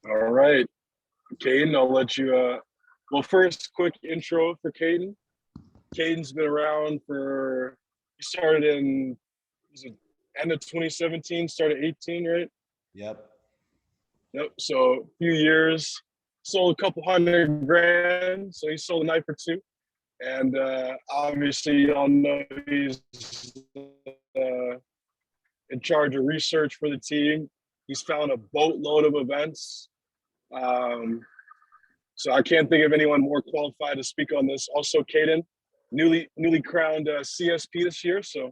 All right, Caden, I'll let you. Well, first, quick intro for Caden. Caden's been around for. He started in was it end of 2017, started 18, right? Yep. Yep. So a few years, sold a couple $100,000. So he sold a knife or two, and obviously y'all know he's uh, in charge of research for the team. He's found a boatload of events. Um, So I can't think of anyone more qualified to speak on this. Also, Caden, newly crowned CSP this year, so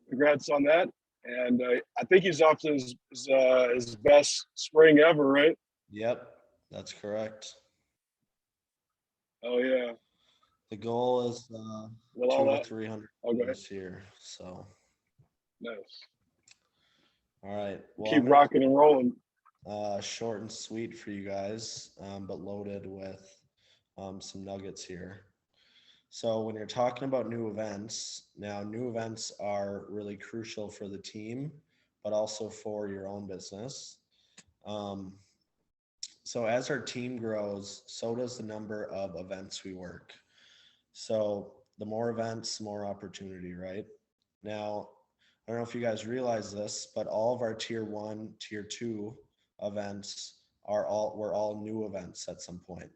congrats on that. And I think he's off to his best spring ever, right? Yep. That's correct. Oh yeah. The goal is Well, two all to that. three hundred Okay, this year. So, nice. all right. Well, Keep I'm gonna rocking and rolling. short and sweet for you guys, but loaded with some nuggets here. So, when you're talking about new events, now new events are really crucial for the team, but also for your own business. Um, so, as our team grows, so does the number of events we work. So the more events, the more opportunity, right? Now, I don't know if you guys realize this, but all of our tier one, tier two events were all new events at some point.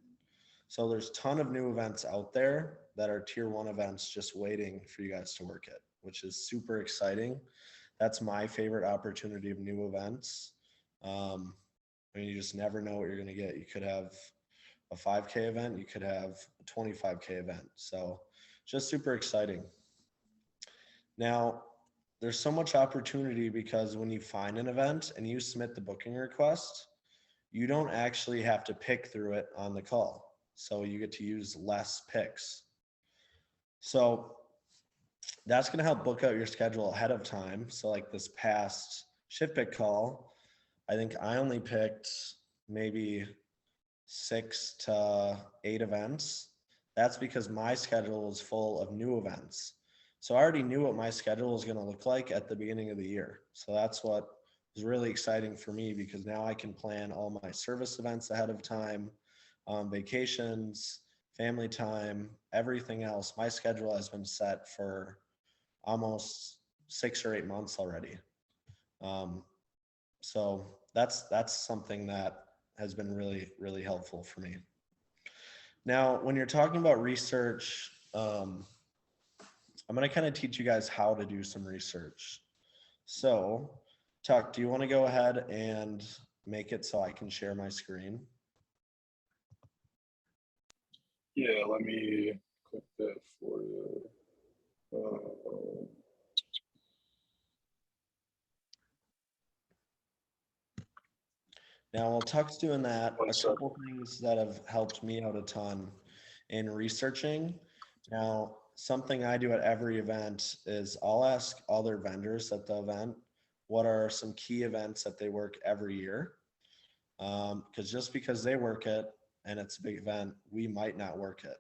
So there's a ton of new events out there that are tier one events just waiting for you guys to work it, which is super exciting. That's my favorite opportunity of new events. Um, I mean, you just never know what you're going to get. You could have a 5K event, you could have a 25K event. So just super exciting. Now, there's so much opportunity because when you find an event and you submit the booking request, you don't actually have to pick through it on the call. So you get to use less picks. So that's going to help book out your schedule ahead of time. So, like this past shift pick call, I think I only picked maybe 6 to 8 events. That's because my schedule is full of new events. So I already knew what my schedule was going to look like at the beginning of the year. So that's what was really exciting for me because now I can plan all my service events ahead of time, vacations, family time, everything else. My schedule has been set for almost 6 or 8 months already. Um, so that's something that has been really helpful for me. Now, when you're talking about research, I'm going to kind of teach you guys how to do some research. So, Tuck, do you want to go ahead and make it so I can share my screen? Yeah, let me click that for you. Now, while Tuck's doing that, One a second. couple things that have helped me out a ton in researching. Now, something I do at every event is I'll ask other vendors at the event what are some key events that they work every year. Because just because they work it and it's a big event, we might not work it.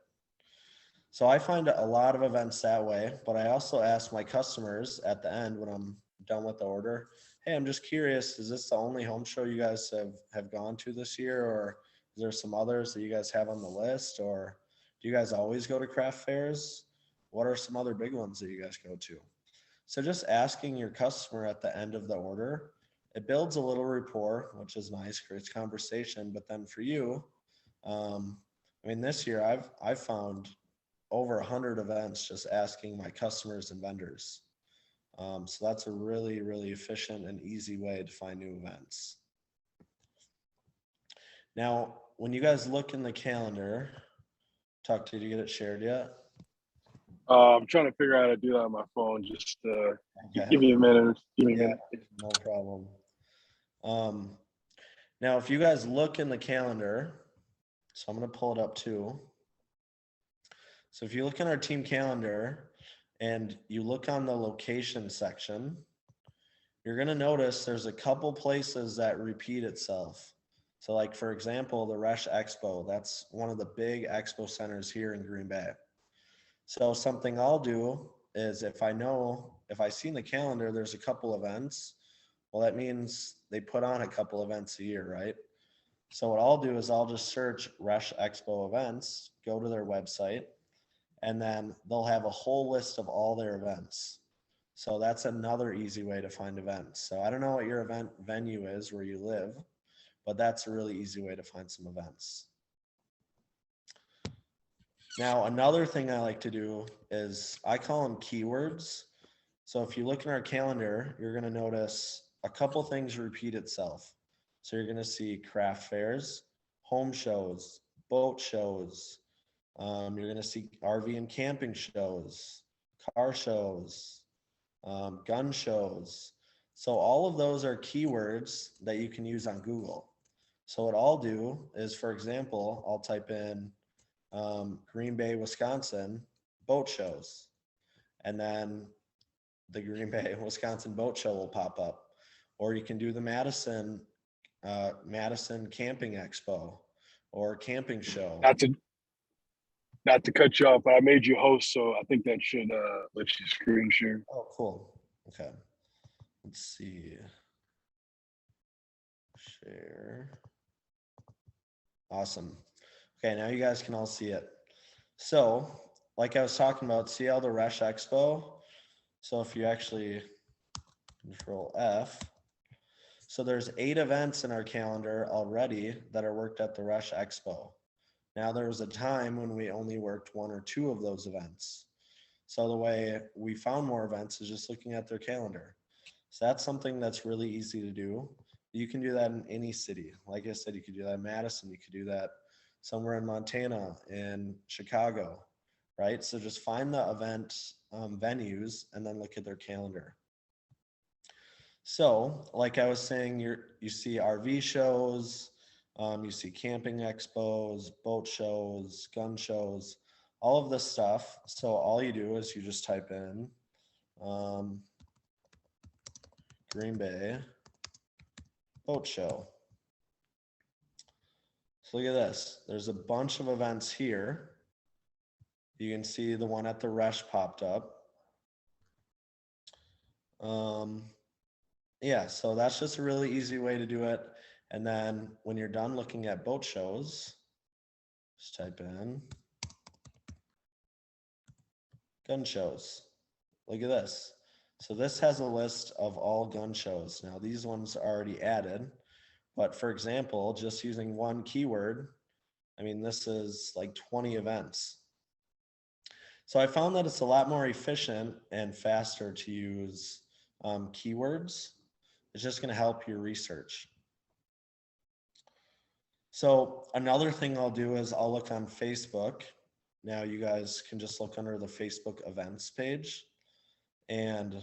So I find a lot of events that way, but I also ask my customers at the end when I'm done with the order, hey, I'm just curious, is this the only home show you guys have gone to this year, or is there some others that you guys have on the list, or do you guys always go to craft fairs? What are some other big ones that you guys go to? So just asking your customer at the end of the order, it builds a little rapport, which is nice, creates conversation. But then for you, um, I mean, this year I've found over 100 events just asking my customers and vendors. So that's a really efficient and easy way to find new events. Now, when you guys look in the calendar, Tuck, did you get it shared yet? I'm trying to figure out how to do that on my phone. Just Okay. give me a minute. Give me a Yeah, minute. no problem. Um, Now, if you guys look in the calendar, so I'm going to pull it up too. So if you look in our team calendar and you look on the location section, you're going to notice there's a couple places that repeat itself. So like, for example, the Resh Expo, that's one of the big expo centers here in Green Bay. So something I'll do is if I see in the calendar, there's a couple events, well, that means they put on a couple events a year, right? So what I'll do is I'll just search Rush Expo events, go to their website, and then they'll have a whole list of all their events. So that's another easy way to find events. So I don't know what your event venue is where you live, but that's a really easy way to find some events. Now, another thing I like to do is I call them keywords. So if you look in our calendar, you're going to notice a couple things repeat itself. So you're going to see craft fairs, home shows, boat shows. You're going to see RV and camping shows, car shows, gun shows. So all of those are keywords that you can use on Google. So what I'll do is, for example, I'll type in Green Bay, Wisconsin boat shows, and then the Green Bay, Wisconsin boat show will pop up. Or you can do the Madison Camping Expo or camping show. Not to cut you off, but I made you host, so I think that should let you screen share. Oh, cool. Okay. Let's see. Share. Awesome. Okay, now you guys can all see it. So, like I was talking about, see how the Rush Expo? So if you actually Control F, so there's 8 events in our calendar already that are worked at the Rush Expo. Now there was a time when we only worked 1 or 2 of those events. So the way we found more events is just looking at their calendar. So that's something that's really easy to do. You can do that in any city. Like I said, you could do that in Madison. You could do that somewhere in Montana, in Chicago, right? So just find the event venues and then look at their calendar. So, like I was saying, you see RV shows, you see camping expos, boat shows, gun shows, all of this stuff. So all you do is you just type in Green Bay boat show. So look at this. There's a bunch of events here. You can see the one at the Rush popped up. Yeah, so that's just a really easy way to do it. And then when you're done looking at boat shows, just type in gun shows. Look at this. So this has a list of all gun shows. Now these ones are already added, but for example, just using one keyword, I mean, this is like 20 events. So I found that it's a lot more efficient and faster to use keywords. It's just going to help your research. So another thing I'll do is I'll look on Facebook. Now you guys can just look under the Facebook events page, and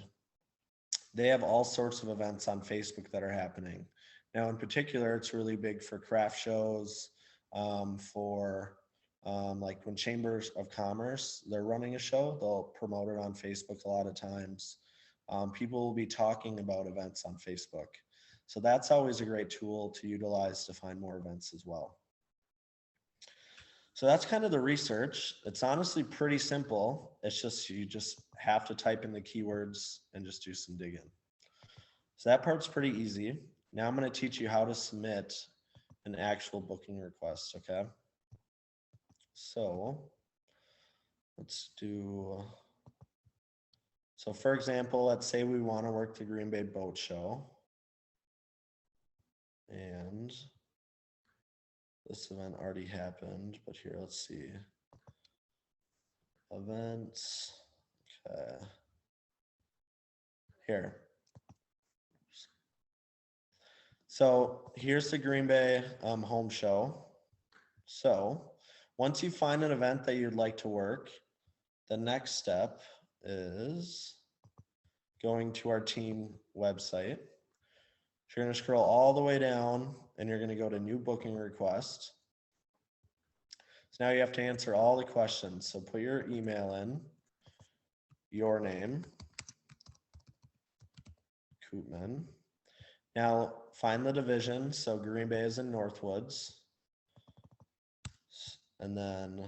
they have all sorts of events on Facebook that are happening. Now in particular, it's really big for craft shows, for like when Chambers of Commerce, they're running a show, they'll promote it on Facebook a lot of times. People will be talking about events on Facebook. So that's always a great tool to utilize to find more events as well. So that's kind of the research. It's honestly pretty simple. It's just, you just have to type in the keywords and just do some digging. So that part's pretty easy. Now I'm going to teach you how to submit an actual booking request, okay? So let's do, so for example, let's say we want to work the Green Bay Boat Show. And this event already happened, but here, let's see. Events, okay. Here. So here's the Green Bay home show. So once you find an event that you'd like to work, the next step is going to our team website. You're going to scroll all the way down and you're going to go to new booking request. So now you have to answer all the questions. So put your email in, your name, Coopman. Now find the division. So Green Bay is in Northwoods. And then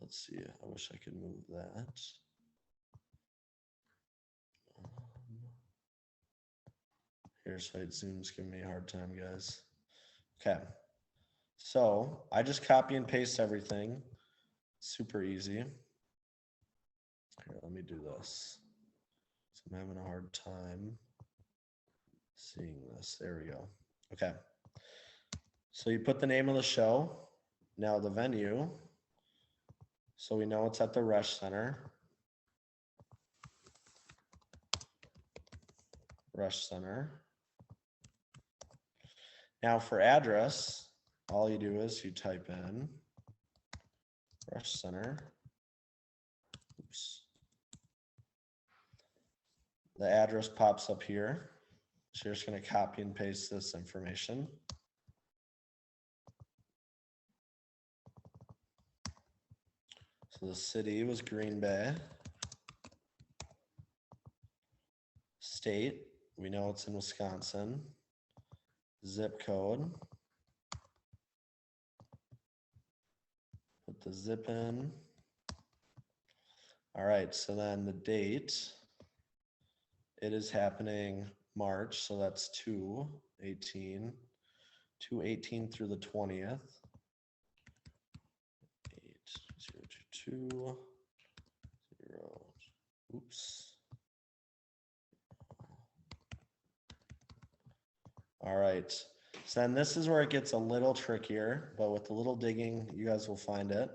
let's see, I wish I could move that. Here, site Zoom's giving me a hard time, guys. Okay. So I just copy and paste everything. Super easy. Here, let me do this. So I'm having a hard time seeing this. There we go. Okay. So you put the name of the show. Now the venue. So we know it's at the Resch Center. Resch Center. Now for address, all you do is you type in Resch Center. Oops. The address pops up here. So you're just going to copy and paste this information. So the city was Green Bay. State, we know it's in Wisconsin. Zip code. Put the zip in. All right, so then the date, it is happening March, so that's 2/18, 2/18 through the 20th. 8022, 0, oops. All right, so then this is where it gets a little trickier, but with a little digging, you guys will find it.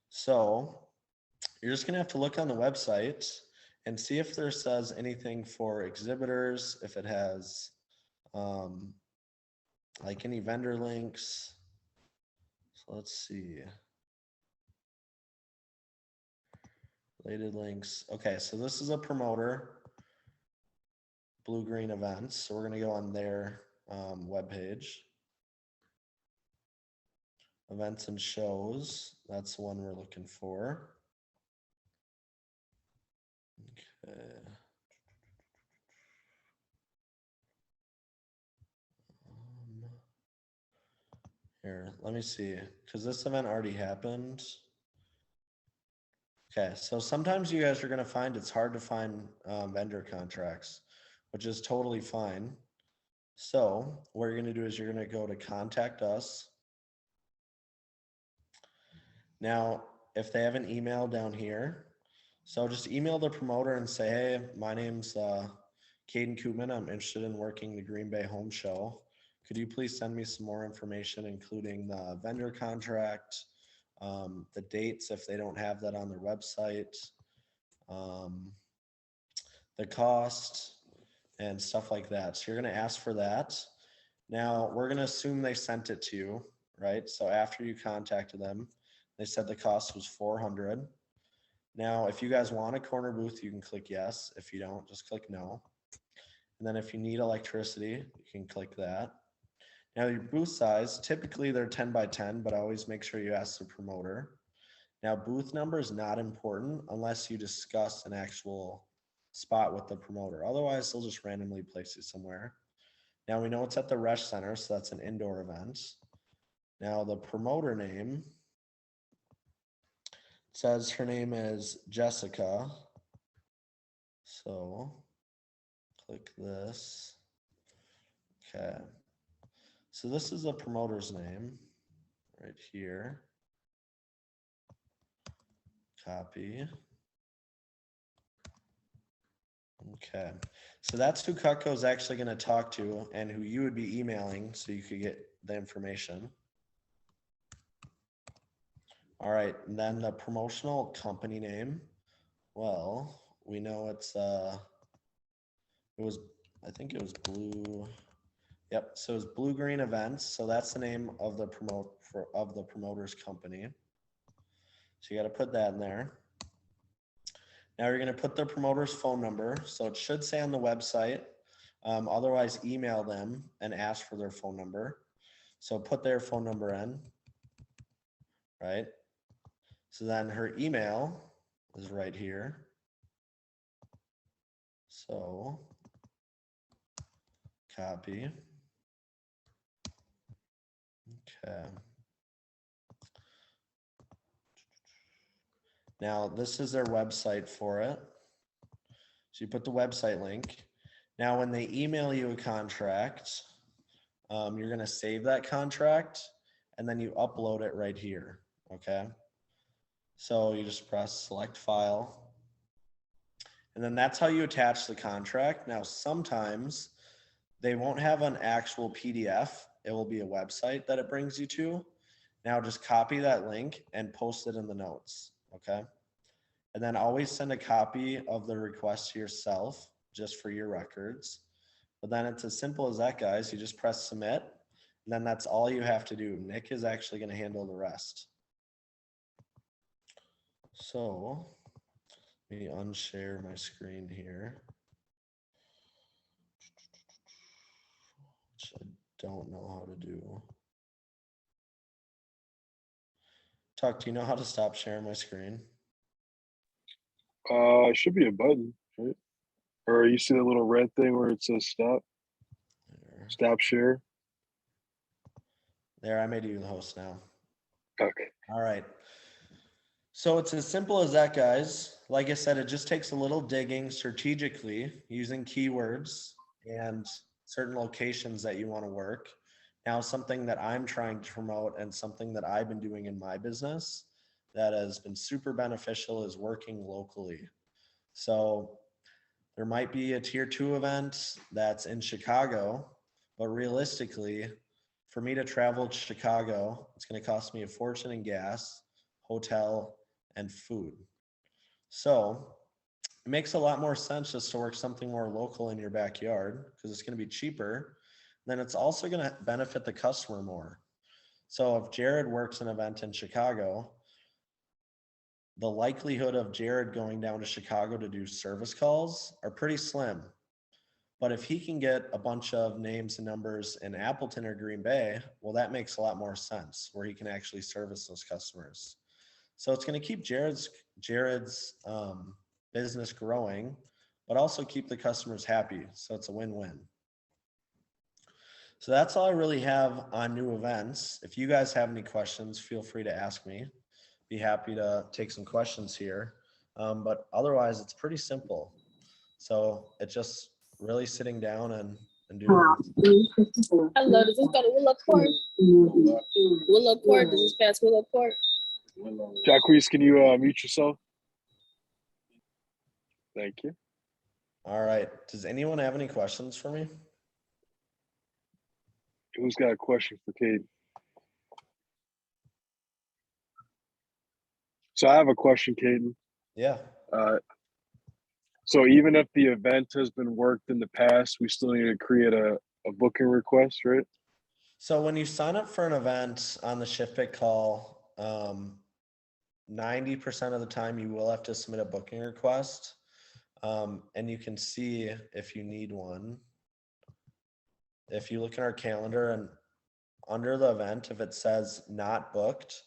So you're just gonna have to look on the website and see if there says anything for exhibitors, if it has like any vendor links. So let's see. Related links. Okay, so this is a promoter, Blue Green Events. So we're gonna go on their webpage. Events and shows, that's the one we're looking for. Okay. Here, let me see, because this event already happened. Okay, so sometimes you guys are gonna find it's hard to find vendor contracts, which is totally fine. So what you're gonna do is you're gonna go to contact us. Now, if they have an email down here, so just email the promoter and say, hey, my name's Caden Coopman. I'm interested in working the Green Bay Home Show. Could you please send me some more information, including the vendor contract, the dates if they don't have that on their website, the cost, and stuff like that. So you're going to ask for that. Now, we're going to assume they sent it to you, right? So after you contacted them, they said the cost was $400. Now, if you guys want a corner booth, you can click yes. If you don't, just click no. And then if you need electricity, you can click that. Now your booth size, typically they're 10 by 10, but always make sure you ask the promoter. Now booth number is not important unless you discuss an actual spot with the promoter. Otherwise, they'll just randomly place you somewhere. Now we know it's at the Resch Center, so that's an indoor event. Now the promoter name, says her name is Jessica. So click this. Okay. So this is the promoter's name right here. Copy. Okay. So that's who Cutco is actually going to talk to and who you would be emailing so you could get the information. All right, and then the promotional company name. Well, we know it's I think it was Blue. Yep, so it's Blue Green Events. So that's the name of the promoter's company. So you got to put that in there. Now you're going to put the promoter's phone number. So it should say on the website. Otherwise, email them and ask for their phone number. So put their phone number in, right? So then her email is right here. So copy. Okay. Now this is their website for it. So you put the website link. Now when they email you a contract, you're going to save that contract and then you upload it right here. Okay. So you just press select file, and then that's how you attach the contract. Now, sometimes they won't have an actual PDF. It will be a website that it brings you to. Now just copy that link and post it in the notes. Okay. And then always send a copy of the request to yourself just for your records. But then it's as simple as that, guys. You just press submit, and then that's all you have to do. Nick is actually going to handle the rest. So let me unshare my screen here, which I don't know how to do. Tuck, do you know how to stop sharing my screen? It should be a button, right? Or you see the little red thing where it says stop? There. Stop share? There, I made you the host now. Okay. All right. So it's as simple as that, guys. Like I said, it just takes a little digging strategically using keywords and certain locations that you want to work. Now, something that I'm trying to promote and something that I've been doing in my business that has been super beneficial is working locally. So there might be a tier 2 event that's in Chicago, but realistically, for me to travel to Chicago, it's going to cost me a fortune in gas, hotel, and food. So it makes a lot more sense just to work something more local in your backyard because it's going to be cheaper. Then it's also going to benefit the customer more. So if Jared works an event in Chicago, the likelihood of Jared going down to Chicago to do service calls are pretty slim. But if he can get a bunch of names and numbers in Appleton or Green Bay, well, that makes a lot more sense where he can actually service those customers. So it's going to keep Jared's business growing, but also keep the customers happy. So it's a win-win. So that's all I really have on new events. If you guys have any questions, feel free to ask me. Be happy to take some questions here. But otherwise, it's pretty simple. So it's just really sitting down and doing it. Hello, does this go to Willow Court? Willow Court, does this pass Willow Court? Jacquees, can you mute yourself? Thank you. All right. Does anyone have any questions for me? Who's got a question for Caden? So I have a question, Caden. Yeah. So even if the event has been worked in the past, we still need to create a booking request, right? So when you sign up for an event on the ShiftPick call, 90% of the time you will have to submit a booking request. And you can see if you need one. If you look in our calendar and under the event, if it says not booked,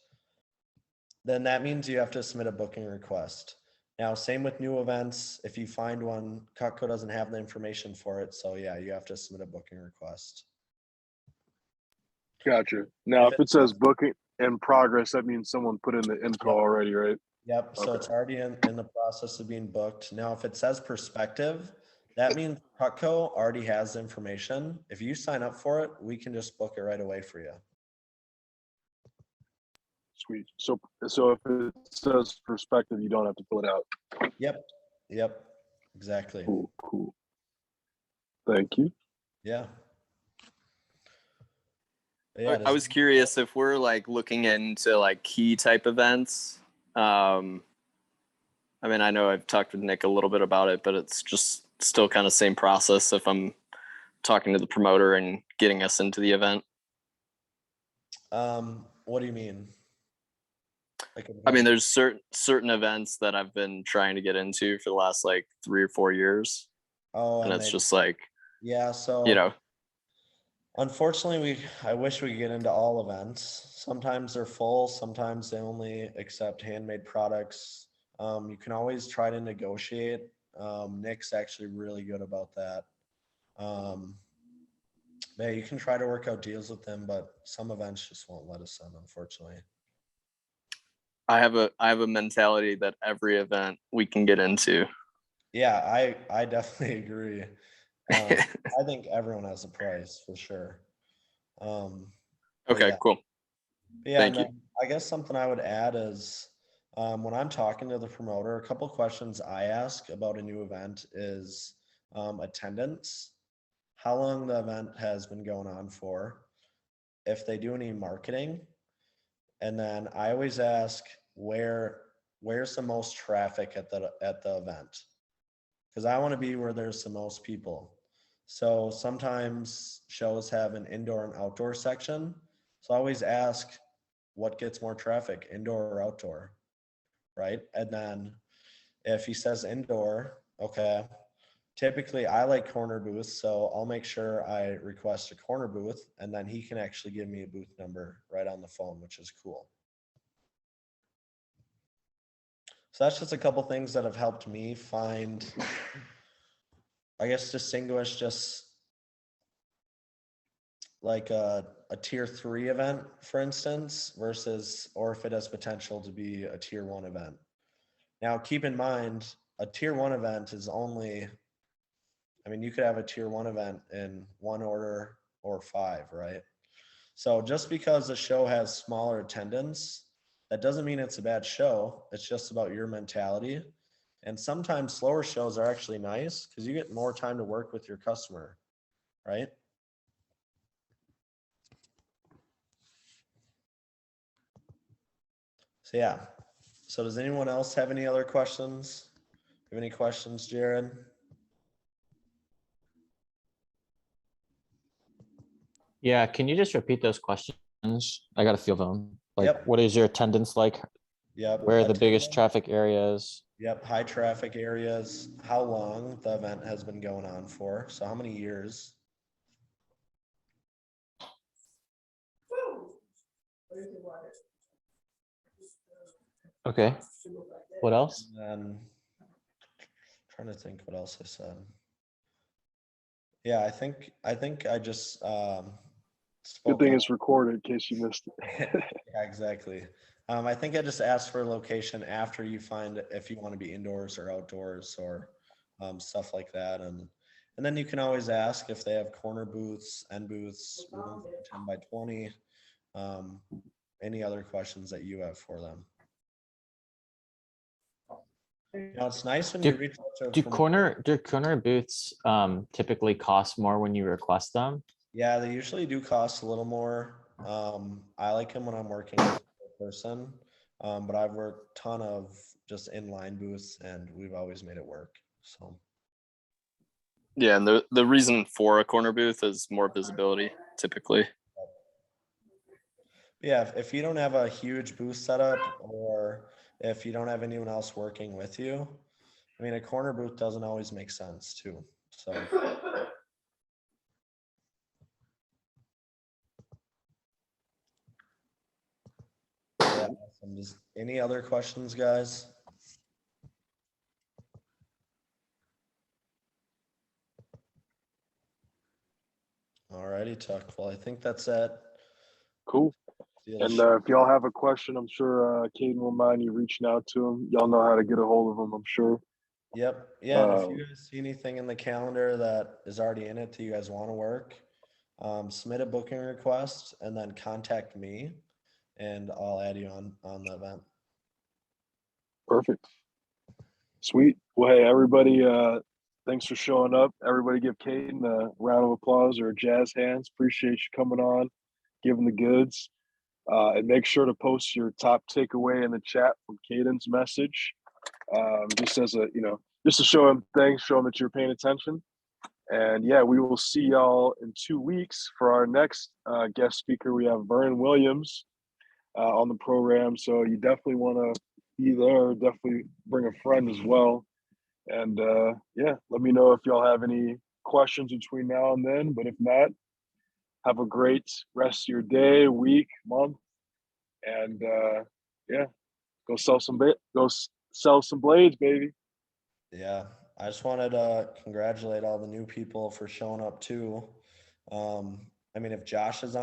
then that means you have to submit a booking request. Now, same with new events. If you find one, Cutco doesn't have the information for it. So yeah, you have to submit a booking request. Gotcha. Now, if it says booking in progress, that means someone put in the info already, right? Yep. So it's already in the process of being booked. Now, if it says perspective, that means Cutco already has the information. If you sign up for it, we can just book it right away for you. Sweet. So if it says perspective, you don't have to fill it out. Yep. Exactly. Cool. Thank you. Yeah. I was curious if we're like looking into like key type events. I mean, I know I've talked with Nick a little bit about it, but it's just still kind of same process if I'm talking to the promoter and getting us into the event. What do you mean? I mean, there's certain events that I've been trying to get into for the last like 3 or 4 years. And it's just like, yeah. So, you know, unfortunately, I wish we could get into all events. Sometimes they're full. Sometimes they only accept handmade products. You can always try to negotiate. Nick's actually really good about that. Yeah, you can try to work out deals with them, but some events just won't let us in, unfortunately. I have a mentality that every event we can get into. Yeah, I definitely agree. I think everyone has a price for sure. Okay, yeah. cool. Yeah, Thank and you. then I guess something I would add is when I'm talking to the promoter, a couple questions I ask about a new event is attendance, how long the event has been going on for, if they do any marketing, and then I always ask where's the most traffic at the event, because I want to be where there's the most people. So sometimes shows have an indoor and outdoor section. So I always ask what gets more traffic, indoor or outdoor, right? And then if he says indoor, okay, typically I like corner booths, so I'll make sure I request a corner booth, and then he can actually give me a booth number right on the phone, which is cool. So that's just a couple things that have helped me find, I guess, distinguish just like a tier 3 event, for instance, versus, or if it has potential to be a tier 1 event. Now, keep in mind, a tier 1 event is only, I mean, you could have a tier 1 event in 1 order or 5, right? So just because the show has smaller attendance, that doesn't mean it's a bad show. It's just about your mentality. And sometimes slower shows are actually nice because you get more time to work with your customer, right? So yeah. So does anyone else have any other questions? Have any questions, Jared? Yeah, can you just repeat those questions? I got a few of them. Like, Yep. what is your attendance like? Yep. Where are the biggest Attendance. traffic areas? Yep. High traffic areas. How long the event has been going on for. So how many years? Okay. What else? And trying to think what else I said. Yeah, I think I just Good spoke thing on. it's recorded in case you missed it. Yeah, exactly. I think I just asked for a location after you find if you want to be indoors or outdoors or stuff like that, and then you can always ask if they have corner booths, end booths, room for 10 by 20. Um, any other questions that you have for them? You know, it's nice when you reach out to Do corner booths typically cost more when you request them? Yeah, they usually do cost a little more. I like them when I'm working with a person, but I've worked a ton of just inline booths, and we've always made it work. So Yeah, and the reason for a corner booth is more visibility, typically. yeah, if you don't have a huge booth setup, or if you don't have anyone else working with you, I mean, a corner booth doesn't always make sense too. So. Yeah, awesome. Any other questions, guys? Alrighty, Tuck. Well, I think that's it. Cool. See you And later. if y'all have a question, I'm sure Caden will mind you reaching out to him. Y'all know how to get a hold of him, I'm sure. Yep. Yeah, and if you guys see anything in the calendar that is already in it that you guys want to work, submit a booking request and then contact me, and I'll add you on the event. Perfect. Sweet. Well, hey, everybody, thanks for showing up. Everybody give Caden a round of applause or jazz hands. Appreciate you coming on, giving the goods. And make sure to post your top takeaway in the chat from Caden's message. Just as a, just to show him thanks, show him that you're paying attention. And yeah, we will see y'all in 2 weeks for our next guest speaker. We have Vernon Williams on the program. So you definitely want to be there. Definitely bring a friend as well. And yeah, let me know if y'all have any questions between now and then. But if not, have a great rest of your day, week, month. And yeah, go sell some blades, baby. Yeah, I just wanted to congratulate all the new people for showing up too. I mean, if Josh is on